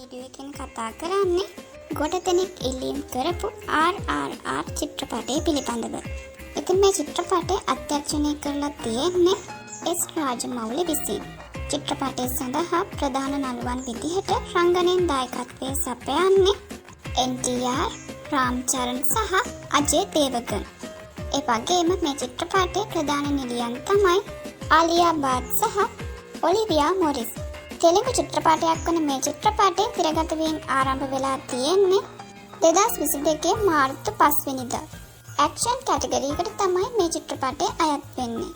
Video එකෙන් කතා කරන්නේ ගොඩ දෙනෙක් ඉල්ලීම් කරපු RRR චිත්‍රපටය පිළිබඳව. ඉතින් මේ චිත්‍රපටය අධ්‍යක්ෂණය කරලා තියෙන්නේ එස් රාජමෞලි විසින්. චිත්‍රපටය සඳහා ප්‍රධාන නළුවන් විදිහට රංගනයෙන් දායකත්වයේ සපයන්නේ NTR, රාම්චරන් සහ අජේ දේවගන්. ඒ වගේම මේ චිත්‍රපටයේ ප්‍රධාන නිළියන් තමයි ආලියා භට් සහ ඔලිවියා මොරිස්. තෙලුගු චිත්‍රපටයක් වන මේ චිත්‍රපටය තිරගත වීම ආරම්භ වෙලා තියෙන්නේ 2022 මාර්තු 5 වෙනිදා. ඇක්ෂන් කැටගරි එකට තමයි මේ චිත්‍රපටය අයත් වෙන්නේ.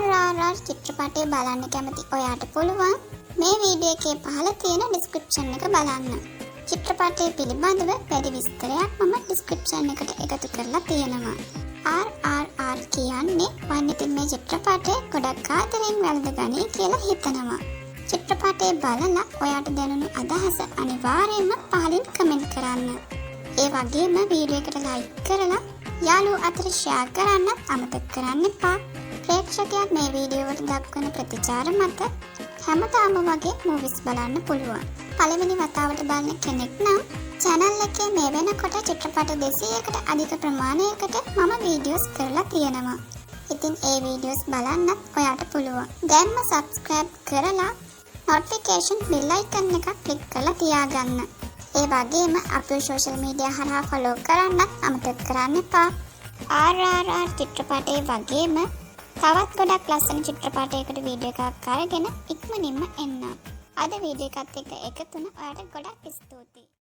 RRR චිත්‍රපටය බලන්න කැමති ඔයාට පුළුවන් මේ වීඩියෝ එකේ පහළ තියෙන ඩිස්ක්‍රිප්ෂන් එක බලන්න. චිත්‍රපටය පිළිබඳව වැඩි විස්තරයක් මම ඩිස්ක්‍රිප්ෂන් එකට එකතු කරලා තියෙනවා. RRR කියන්නේ මම ඉතින් මේ චිත්‍රපටය ගොඩක් ආදරෙන් වැළඳගනී කියලා හිතනවා. චිත්‍රපටය බලලා ඔයාට දැනුණු අදහස අනිවාර්යයෙන්ම පහලින් කමෙන්ට් කරන්න. ඒ වගේම වීඩියෝ එකට ලයික් කරලා යාළුවෝ අතර ෂෙයා කරන්න අමතක කරන්න එපා. ප්‍රේක්ෂකයා මේ වීඩියෝ වලට දක්වන ප්‍රතිචාර මත හැමදාම වගේ මූවිස් බලන්න පුළුවන්. පළවෙනි වතාවට බලන කෙනෙක් නම් channel එකේ මේ වෙනකොට චිත්‍රපට 200කට අධික ප්‍රමාණයකට මම වීඩියෝස් කරලා තියෙනවා. ඉතින් ඒ වීඩියෝස් බලන්න ඔයාට පුළුවන්. දැන්ම subscribe කරලා notification bell icon එක click කරලා තියාගන්න. ඒ වගේම අපේ social media හරහා follow කරන්න අමතක කරන්න එපා. RRR චිත්‍රපටයේ වගේම තවත් ගොඩක් ලස්සන චිත්‍රපටයකට වීඩියෝ එකක් අරගෙන ඉක්මනින්ම එන්න. අද වීඩියෝ එකත් එක්ක එකතුන ඔයාලට ගොඩක් ස්තුතියි.